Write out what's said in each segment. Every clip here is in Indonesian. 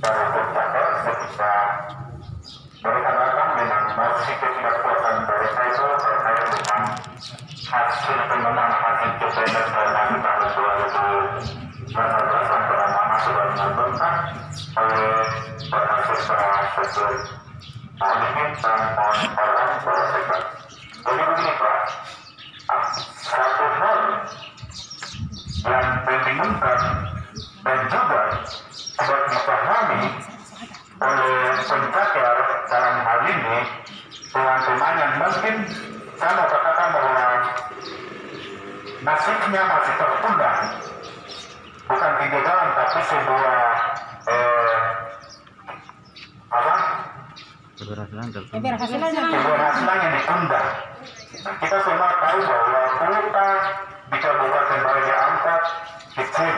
dari pencakar ketika mereka datang dengan masih ketidakpuasan mereka itu terkait dengan hasil pemenang hasil CPNS dari tahun 2019 antara mana sudah dilakukan oleh berhasil sesuai limit dan orang bersekat. Jadi begini Pak, satu hal yang membingungkan dan juga sudah dipahami oleh pencakar dalam hal ini teman-teman yang mungkin saya mau katakan bahwa nasibnya masih tertunda, bukan kegagalan tapi sebuah keberhasilan yang ditunda. Kita semua tahu bahwa kuota di Kabupaten Raja Ampat kecil.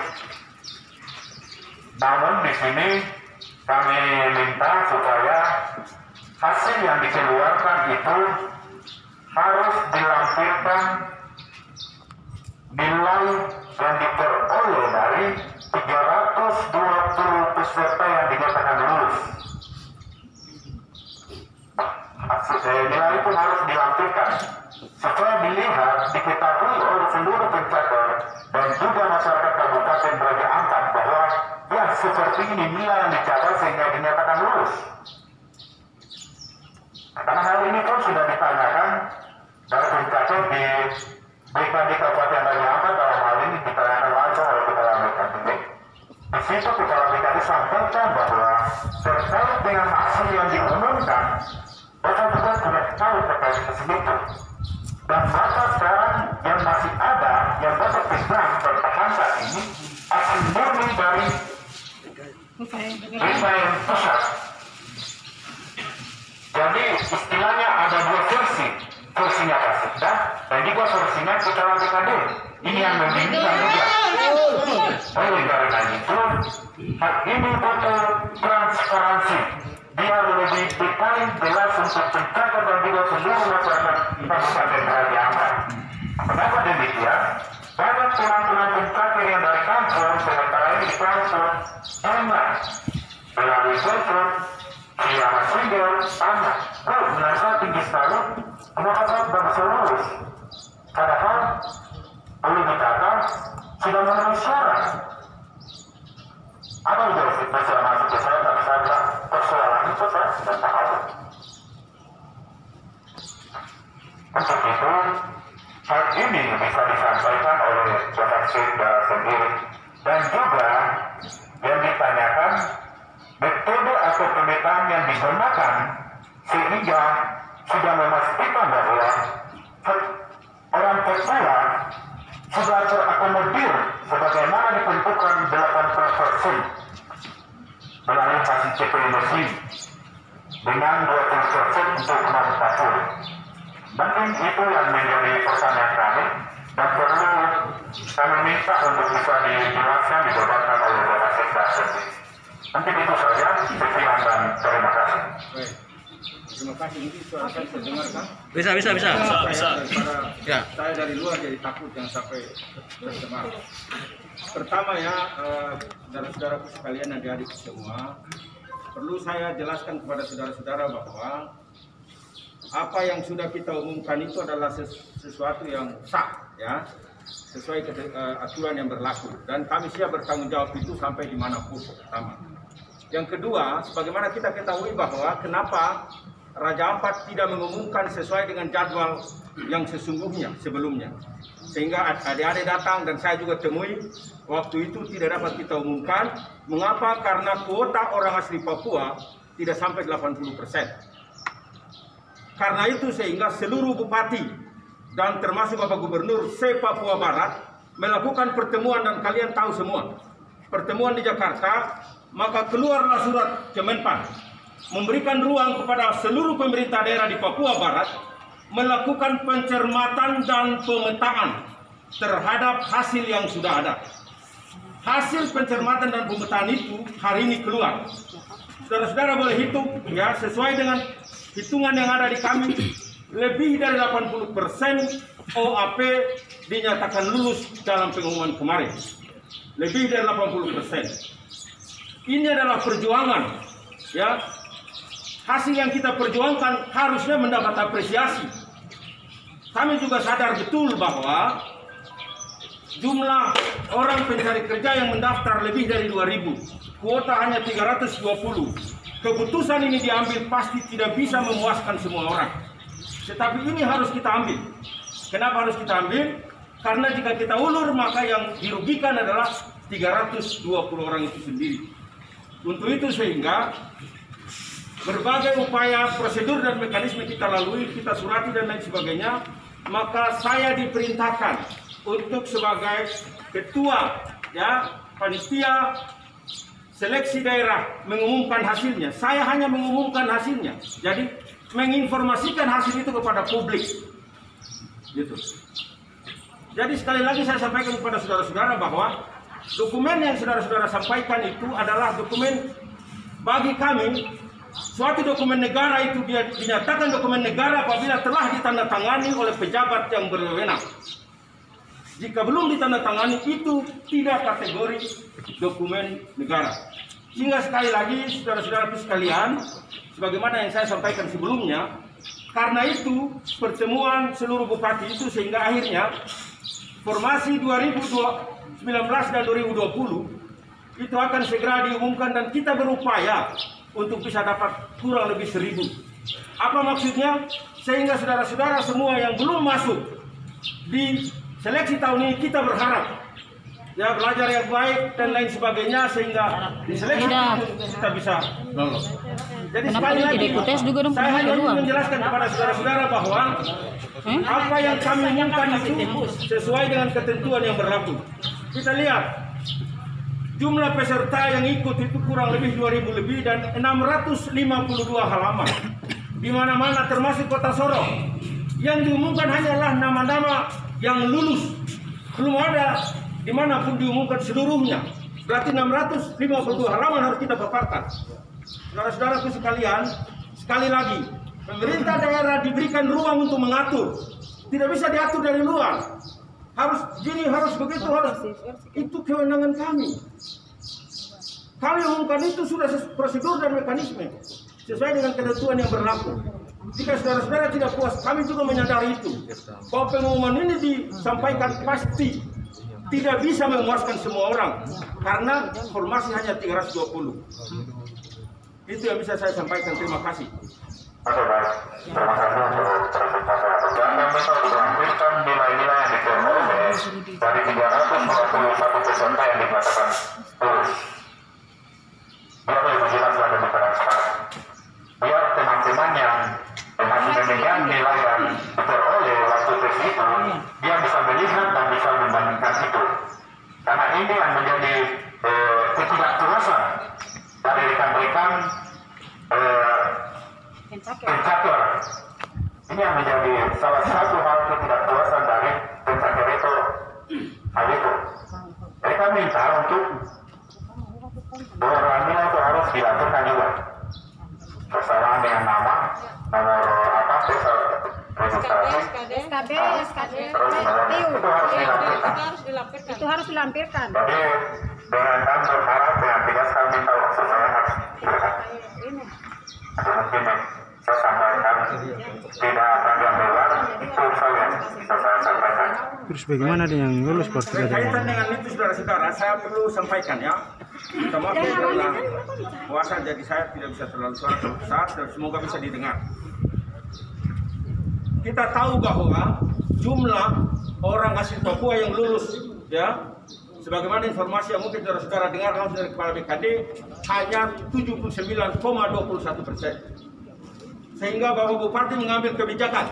Namun di sini kami minta supaya hasil yang dikeluarkan itu harus dilampirkan nilai yang diperoleh dari 320 peserta yang dinyatakan lulus. Nilai itu harus dilampirkan supaya dilihat, diketahui oleh seluruh pencakar dan juga masyarakat Kabupaten Raja Ampat bahwa ya seperti ini nilai yang dicapai sehingga dinyatakan lulus. Karena hal ini pun sudah ditanyakan dari pencakar di BKD Kabupaten Raja Ampat, dalam hal ini ditanyakan langsung oleh Kepala BKD. Di situ Kepala BKD sampaikan bahwa terkait dengan hasil yang diumumkan, betul-betul tidak tahu terkait tersebut. Dan maka sekarang yang masih ada yang dapat pegang bertahan saat ini akan murni dari yang pusat. Jadi istilahnya ada dua versi, versinya Kasikda dan juga versinya Kepala BKD. Ini yang membingungkan juga. Oleh karena itu, hal ini butuh transparansi. Biar lebih detail jelas untuk pencakar dan juga seluruh masyarakat Kabupaten Raja Ampat. Kenapa demikian? Banyak teman-teman pencakar yang dari kantor, sementara ini di kantor, enak melalui telepon, via messenger, tanya, oh merasa tinggi sekali, kenapa saya baru lulus? Padahal, boleh dikata, sudah memenuhi syarat. Apa itu masalah masuk ke saya, tapi saya bilang persoalan itu saya sudah tahu. Untuk itu, hal ini bisa disampaikan oleh Bapak Sekda sendiri. Dan juga yang ditanyakan metode atau pemetaan yang digunakan sehingga sudah memastikan bahwa orang tertua sudah terakomodir sebagaimana ditentukan 80% melalui hasil CPNS dengan 20% untuk manufaktur. Mungkin itu yang menjadi pertanyaan kami dan perlu kami minta untuk bisa dijelaskan, dijabarkan oleh Bapak Sekda sendiri. Mungkin itu saja, sekian dan terima kasih. Baik. Terima kasih. Mungkin suara saya terdengar kan? Bisa. Ya. Saya dari luar jadi takut yang sampai tercemar. Pertama ya, saudara-saudaraku sekalian, adik-adik semua, perlu saya jelaskan kepada saudara-saudara bahwa apa yang sudah kita umumkan itu adalah sesuatu yang sah, ya, sesuai aturan yang berlaku, dan kami siap bertanggung jawab itu sampai dimanapun. Pertama. Yang kedua, sebagaimana kita ketahui bahwa kenapa Raja Ampat tidak mengumumkan sesuai dengan jadwal yang sesungguhnya sebelumnya, sehingga adik-adik datang dan saya juga temui waktu itu tidak dapat kita umumkan. Mengapa? Karena kuota orang asli Papua tidak sampai 80%. Karena itu sehingga seluruh bupati dan termasuk Bapak Gubernur se-Papua Barat melakukan pertemuan, dan kalian tahu semua pertemuan di Jakarta, maka keluarlah surat Kemenpan memberikan ruang kepada seluruh pemerintah daerah di Papua Barat melakukan pencermatan dan pemetaan terhadap hasil yang sudah ada. Hasil pencermatan dan pemetaan itu hari ini keluar. Saudara-saudara boleh hitung ya, sesuai dengan hitungan yang ada di kami, lebih dari 80% OAP dinyatakan lulus dalam pengumuman kemarin. Lebih dari 80%. ini adalah perjuangan, ya. Hasil yang kita perjuangkan harusnya mendapat apresiasi. Kami juga sadar betul bahwa jumlah orang pencari kerja yang mendaftar lebih dari 2.000, kuota hanya 320. Keputusan ini diambil pasti tidak bisa memuaskan semua orang. Tetapi ini harus kita ambil. Kenapa harus kita ambil? Karena jika kita ulur, maka yang dirugikan adalah 320 orang itu sendiri. Untuk itu sehingga berbagai upaya, prosedur dan mekanisme kita lalui, kita surati dan lain sebagainya, maka saya diperintahkan untuk sebagai ketua, ya, panitia seleksi daerah mengumumkan hasilnya. Saya hanya mengumumkan hasilnya, jadi menginformasikan hasil itu kepada publik, gitu. Jadi sekali lagi saya sampaikan kepada saudara-saudara bahwa dokumen yang saudara-saudara sampaikan itu adalah dokumen bagi kami. Suatu dokumen negara itu dia dinyatakan dokumen negara apabila telah ditandatangani oleh pejabat yang berwenang. Jika belum ditandatangani itu tidak kategori dokumen negara. Sehingga sekali lagi saudara-saudara sekalian, sebagaimana yang saya sampaikan sebelumnya, karena itu pertemuan seluruh bupati itu sehingga akhirnya formasi 2019 dan 2020 itu akan segera diumumkan dan kita berupaya untuk bisa dapat kurang lebih 1.000. Apa maksudnya? Sehingga saudara-saudara semua yang belum masuk di seleksi tahun ini, kita berharap ya belajar yang baik dan lain sebagainya sehingga di seleksi kita bisa lolos. Jadi sekali lagi saya hanya ingin menjelaskan kepada saudara-saudara bahwa apa yang kami umumkan itu sesuai dengan ketentuan yang berlaku. Kita lihat jumlah peserta yang ikut itu kurang lebih 2.000 lebih dan 652 halaman. Di mana-mana termasuk Kota Sorong. Yang diumumkan hanyalah nama-nama yang lulus. Belum ada dimanapun diumumkan seluruhnya. Berarti 652 halaman harus kita paparkan. Saudara-saudaraku sekalian, sekali lagi, pemerintah daerah diberikan ruang untuk mengatur. Tidak bisa diatur dari luar. Harus gini, harus begitu, harus itu kewenangan kami. Kami umumkan itu sudah prosedur dan mekanisme sesuai dengan ketentuan yang berlaku. Jika saudara-saudara tidak puas, kami juga menyadari itu. Bahwa pengumuman ini disampaikan pasti tidak bisa memuaskan semua orang karena formasi hanya 320. Itu yang bisa saya sampaikan. Terima kasih. Oke, baik. Terima kasih untuk presentasi. Dan kami telah melampirkan nilai-nilai yang diperoleh dari 321 peserta yang dinyatakan lulus. Biar lebih jelas dan lebih transparan. Biar teman-teman yang masih memegang nilai yang diperoleh waktu tes itu, dia bisa melihat dan bisa membandingkan itu. Karena ini yang menjadi ketidakpuasan dari rekan-rekan pencatur. Ini yang menjadi salah satu hal ketidakpuasan dari pencatur itu. Hal itu. Jadi kami minta untuk borornya itu harus dilaporkan juga. Kesalahan dengan nama, nomor apa, registrasi, SKD, itu harus dilampirkan. Jadi dengan kami berharap dengan tegas kami minta supaya harus dilaporkan. Mungkin saya sampaikan tidak akan yang luar, itu saja bisa saya sampaikan. Terus bagaimana ada yang lulus Pak? Berkaitan dengan itu saudara-saudara, saya perlu sampaikan ya. Kita maaf karena puasa jadi saya tidak bisa terlalu suara besar dan semoga bisa didengar. Kita tahu bahwa jumlah orang asli Papua yang lulus ya, sebagaimana informasi yang mungkin saudara-saudara dengar langsung dari Kepala BKD hanya 79,21%. Sehingga Bapak Bupati mengambil kebijakan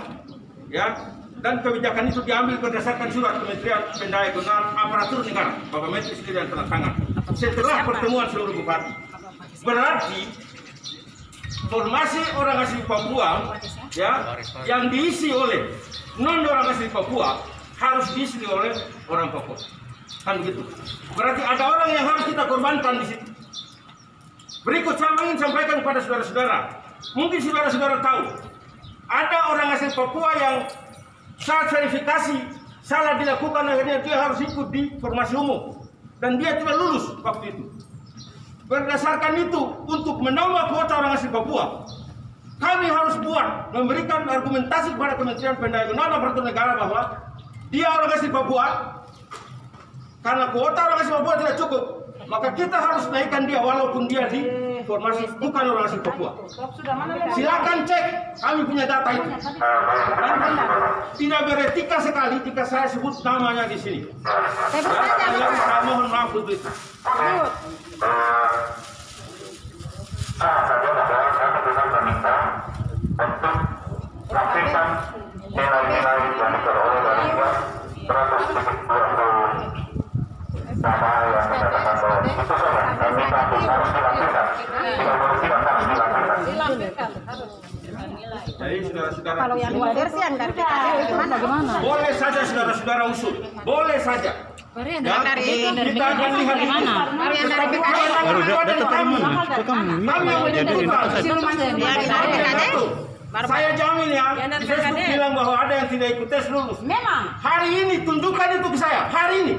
ya, dan kebijakan itu diambil berdasarkan surat Kementerian Pendayagunaan Aparatur Negara Bapak Menteri sendiri yang tanda tangan setelah pertemuan seluruh bupati. Berarti formasi orang asli Papua ya yang diisi oleh non orang asli Papua harus diisi oleh orang Papua. Kan begitu. Berarti ada orang yang harus kita korbankan di situ. Berikut saya ingin sampaikan kepada saudara-saudara. Mungkin saudara-saudara tahu ada orang asli Papua yang saat verifikasi salah dilakukan, akhirnya dia harus ikut di formasi umum dan dia tidak lulus waktu itu. Berdasarkan itu, untuk menambah kuota orang asli Papua, kami harus memberikan argumentasi kepada Kementerian Perdagangan dan Pertukaran Negara bahwa dia orang asli Papua, karena kuota orang asli Papua tidak cukup, maka kita harus naikkan dia walaupun dia di formasi bukan orang asli Papua. Silakan cek, kami punya data itu. Tidak beretika sekali jika saya sebut namanya di sini. Saya mohon maaf untuk itu. Saja adalah kami dengan meminta untuk melakukan nilai-nilai yang diperoleh dari 120 nama yang menyatakan bahwa itu saja kami minta untuk harus dilakukan. Tidak harus dilakukan. Jadi saudara-saudara, Kalau yang dua versi yang dari PKD bagaimana? boleh saja saudara-saudara usul, boleh saja. Ya, kita akan lihat di mana. Tetapi Baru data kamu. kami yang menentukan. Saya jamin ya, di Facebook bilang bahwa ada yang tidak ikut tes lulus. Memang. Hari ini tunjukkan itu ke saya, hari ini.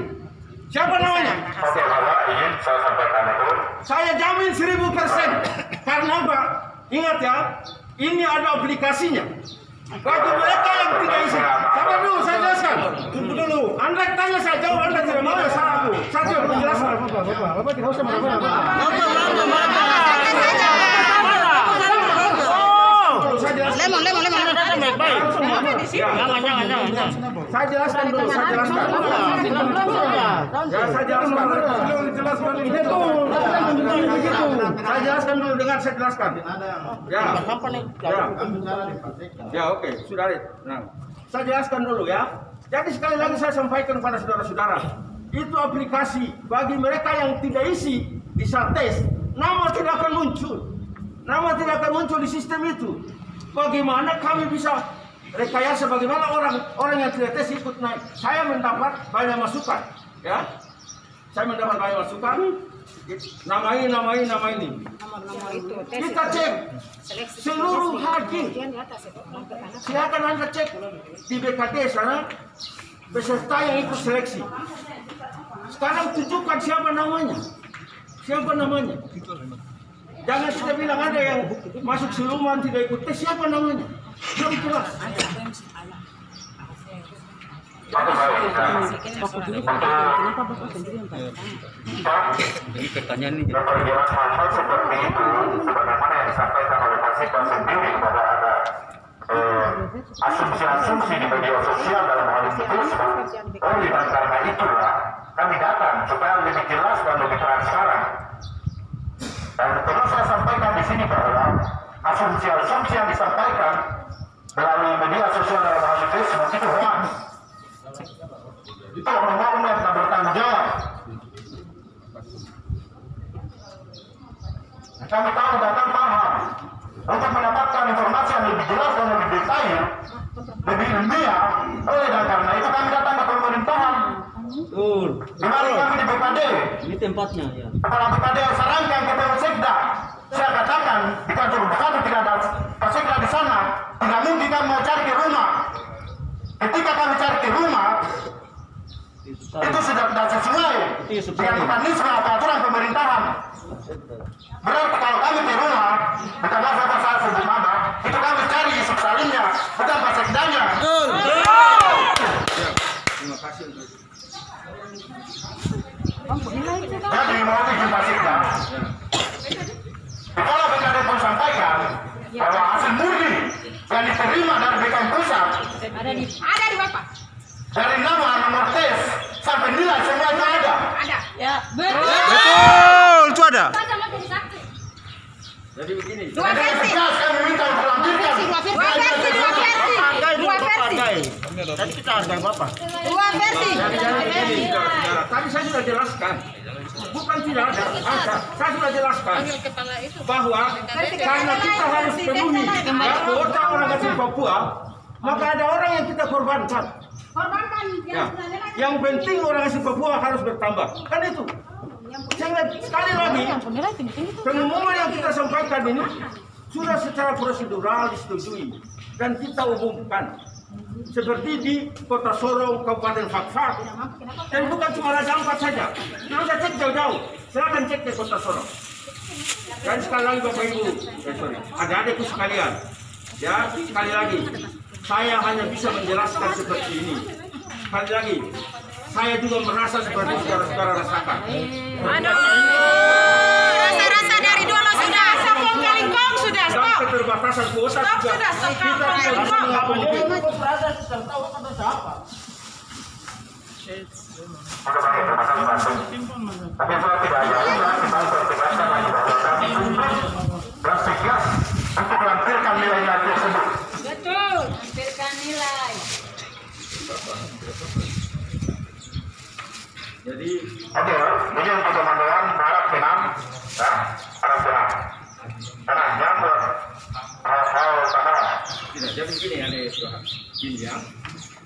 Siapa namanya? Oke, Bapak ingin saya sampaikan itu. Saya jamin 1000%. Karena apa? Ingat ya, ini ada aplikasinya. Bagi mereka yang tidak isi. Sabar dulu, saya jelaskan. Tunggu dulu. Anda tanya saya jawab, Anda tidak mau ya salah aku. Saya tidak belum jelaskan. Bapak tidak usah marah-marah. Saya jelaskan. Saya jelaskan dulu, saya jelaskan. Ya, saya jelaskan. Saya jelaskan dulu, dengar saya jelaskan. Ya, oke, sudah. Nah, saya jelaskan dulu ya. Jadi sekali lagi saya sampaikan kepada saudara-saudara, itu aplikasi bagi mereka yang tidak isi bisa tes, nama tidak akan muncul. Nama tidak akan muncul di sistem itu. Bagaimana kami bisa rekayasa, bagaimana orang yang tidak tes ikut naik? Saya mendapat banyak masukan, ya. Saya mendapat banyak masukan. Nama ini. Kita cek seluruh hakim. Silakan Anda cek di BKD sana peserta yang ikut seleksi. Sekarang tunjukkan siapa namanya. Jangan kita bilang ada yang masuk siluman tidak ikut tes, siapa namanya? Belum jelas. Jadi pertanyaan ini perkiraan hal seperti itu sebagaimana yang disampaikan oleh Pak Sikap sendiri bahwa ada asumsi-asumsi di media sosial dalam hal itu dan karena itulah kami datang supaya lebih jelas dan lebih transparan. Dan perlu saya sampaikan di sini bahwa asumsi-asumsi yang disampaikan melalui media sosial dalam hal itu itu hoax. Itu orang-orang yang tidak bertanggung jawab. Kami tahu datang paham untuk mendapatkan informasi yang lebih jelas dan lebih detail, lebih ilmiah. Oleh dan karena itu kami datang ke pemerintahan. Kemarin kami di BKD. Ini tempatnya ya. Kepala BKD sarankan ke Sekda. Saya katakan di kantor bupati tidak ada Pak Sekda di sana. Tidak mungkin kami mau cari ke rumah. Ketika kami cari ke rumah, itu sudah tidak sesuai dengan mekanisme atau aturan pemerintahan. Berarti kalau kami di rumah, bukan apa saya sebut nama, itu kami cari isuk salinnya, bukan Pak Sekdanya. Terima kasih untuk itu. Jadi mau izin Pak Sekda, kepala BKD pun sampaikan bahwa hasil murni yang diterima dari BKN Pusat Ada di Bapak. dari nama nomor tes sampai nilai semua itu ada. Ya, betul. Betul, itu ada. Jadi begini. Dua Jadi versi. tegas kami minta untuk lampirkan. Tadi kita hargai Bapak. Dua versi. Tadi saya sudah jelaskan. Bukan tidak ada. Saya sudah jelaskan bahwa karena kita harus penuhi kuota orang asli Papua, maka ada orang yang kita korbankan. Ya. Yang penting orang asli Papua harus bertambah. Kan itu. Sehingga sekali lagi pengumuman yang kita sampaikan ini sudah secara prosedural disetujui dan kita umumkan seperti di Kota Sorong, Kabupaten Fakfak, dan bukan cuma Raja Ampat saja. Nah, udah cek jauh-jauh, silakan cek ke Kota Sorong. Dan sekali lagi Bapak Ibu, adik-adikku sekalian, ya sekali lagi, saya hanya bisa menjelaskan seperti ini. Sekali lagi, saya juga merasa seperti saudara-saudara rasakan. Rasa-rasa dari dulu sudah. Sokong kalingkong sudah. Dan Stop. keterbatasan kuota Stop juga. sudah. Stop Kita tidak bisa melakukan itu. Oke, baik, terima kasih Pak. Tapi saya tidak ada lagi, saya tegaskan lagi bahwa kami dan tegas untuk melampirkan nilai-nilai tersebut. Betul. Lampirkan nilai. Jadi Oke, ini untuk teman-teman harap tenang, ya, harap tenang. Tenang, jangan hal-hal tanah. tidak. Jadi begini ya, gini ya.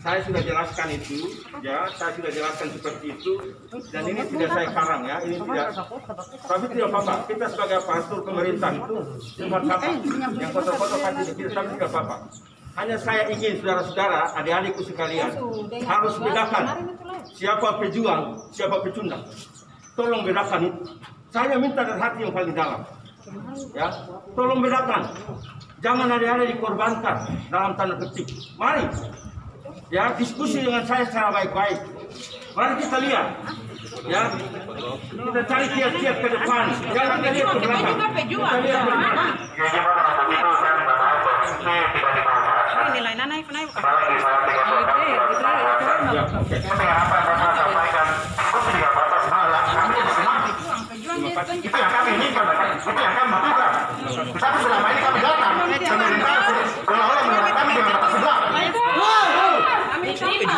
Saya sudah jelaskan itu, ya. Saya sudah jelaskan seperti itu. Dan ini tidak saya karang ya. Ini tidak. Tapi tidak apa-apa. Kita sebagai aparatur pemerintah itu cuma apa? Yang foto-foto kan tidak, tapi tidak apa-apa. Hanya saya ingin saudara-saudara, adik-adikku sekalian harus bedakan siapa pejuang, siapa pecundang. Tolong bedakan itu. Saya minta dari hati yang paling dalam. Ya, tolong bedakan. Jangan adik-adik dikorbankan dalam tanda petik. Mari, ya diskusi dengan saya secara baik-baik. Mari kita lihat, ya kita cari kiat-kiat ke depan. Jangan kita lihat ke belakang. Kita lihat ke depan. Ya, gimana untuk itu saya minta maaf, ini tidak dimanfaatkan. Nilai naik. Apalagi saya tidak dimanfaatkan. Ya, oke. Seperti apa yang saya sampaikan, itu tidak batas malah, kami tidak senang. Itu yang kami inginkan, itu yang kami butuhkan. Tapi selama ini kami datang, pemerintah seolah-olah menyerang kami dengan mata sebelah.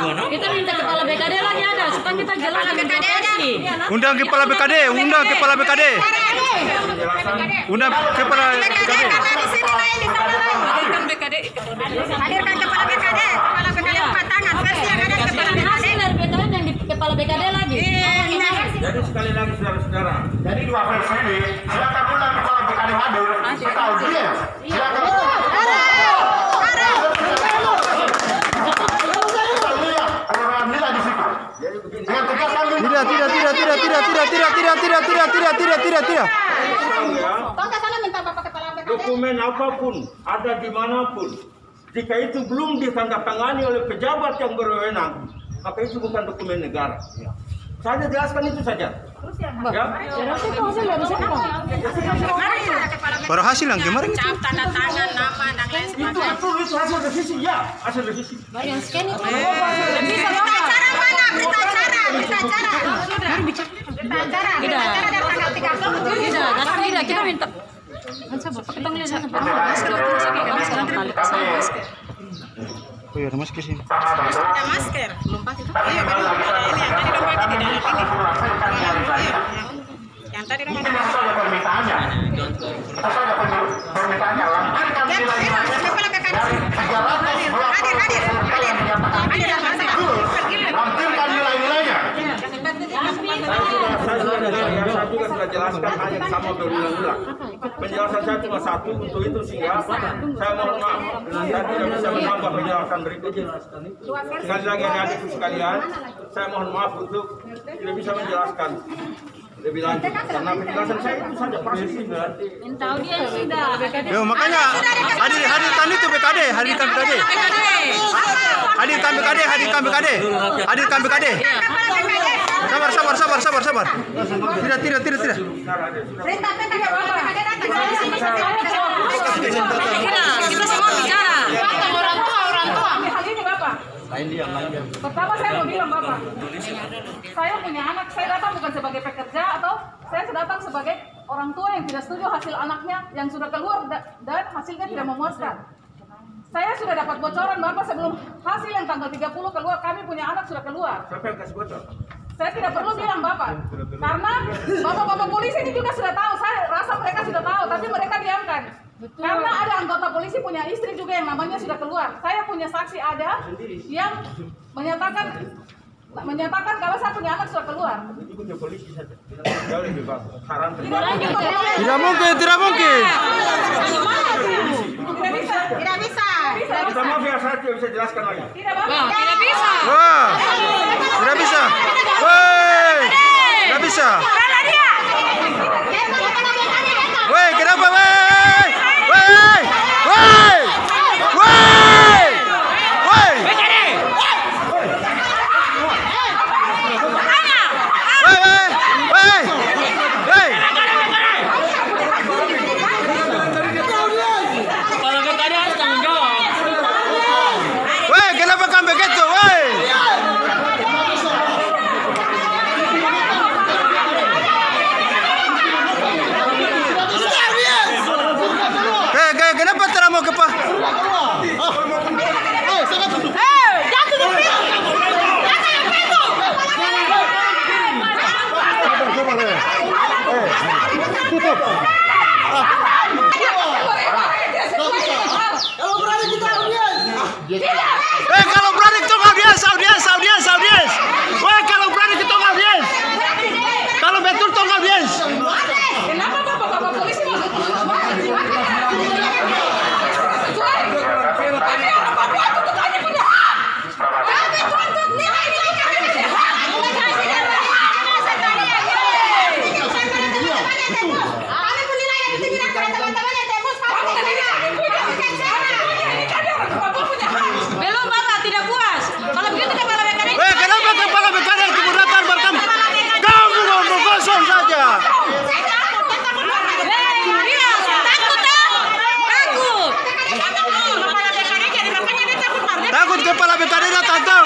Kita minta kepala BKD lagi ada supaya kita jelas BKD ada. Undang kepala BKD, undang kepala BKD. Undang kepala BKD. Hadirkan BKD. Hadirkan kepala BKD. Kepala BKD 4 tangan. Versi yang ada di kepala BKD. Dari BKD yang di kepala BKD lagi. Jadi sekali lagi saudara-saudara, Jadi dua versi ini, silakan undang kepala BKD hadir, kita audiens. Silakan. dokumen apapun ada dimanapun, jika itu belum ditandatangani oleh pejabat yang berwenang, maka itu bukan dokumen negara. Saya jelaskan itu saja. Ya. Baru hasil yang kemarin itu. Cap, tanda tangan, nama dan lain sebagainya. Itu hasil revisi, ya, hasil revisi. Baru yang scan itu. Berita acara mana? Berita acara. Tidak, kita minta. Oh iya, masker sih. Ada masker, belum pakai. Iya, kan ini yang tadi kan pakai di dalam ini. Yang tadi kan Ini masuk ada permintaannya. Masuk ada permintaannya. Lampirkan nilai-nilainya dari 300 lampirkan nilai-nilainya. Saya juga sudah jelaskan hanya sama berulang-ulang. Penjelasan saya cuma satu untuk itu sehingga saya mohon maaf. Saya tidak bisa menambah penjelasan berikutnya. Sekali lagi adik-adikku sekalian, saya mohon maaf untuk tidak bisa menjelaskan lebih lanjut karena penjelasan saya itu saja prosesnya berarti. minta audiens sudah. Yo, makanya hadirkan itu BKD, hadirkan BKD. Hadirkan BKD, hadirkan BKD. Hadirkan BKD. Sabar. Tidak. Kita semua bicara. Orang tua. Pertama saya mau bilang Bapak, saya punya anak, saya datang bukan sebagai pekerja atau saya datang sebagai orang tua yang tidak setuju hasil anaknya yang sudah keluar dan hasilnya tidak memuaskan. Saya sudah dapat bocoran Bapak sebelum hasil yang tanggal 30 keluar, kami punya anak sudah keluar. Siapa yang kasih bocor? Saya tidak perlu bilang Bapak, karena Bapak-bapak polisi ini juga sudah tahu, saya rasa mereka sudah tahu, tapi mereka diamkan. Karena ada anggota polisi punya istri juga yang namanya sudah keluar. Saya punya saksi ada yang menyatakan kalau saya punya anak sudah keluar. Ikut ke polisi saja. Jauh lebih bagus. Saran Tidak mungkin. Tidak bisa. Kita maaf ya, saya tidak bisa jelaskan lagi. Tidak Bapak. Tidak bisa. Wah, tidak bisa. Woi, tidak bisa. Woi, kenapa woi? Woi! Woi! Woi! Woi! Kenapa kamu begitu, woi? Kenapa tidak mau ke Pak? Kalau berani kita audiens. Wah, kalau berani kita audiens. Kalau betul kita audiens. Kenapa bapak polisi masuk? Belum Bapak, tidak puas. Kalau begitu kepala BKD. Kenapa kepala BKD itu datang bertemu? Kamu ngomong kosong saja. Takut kepala BKD datang.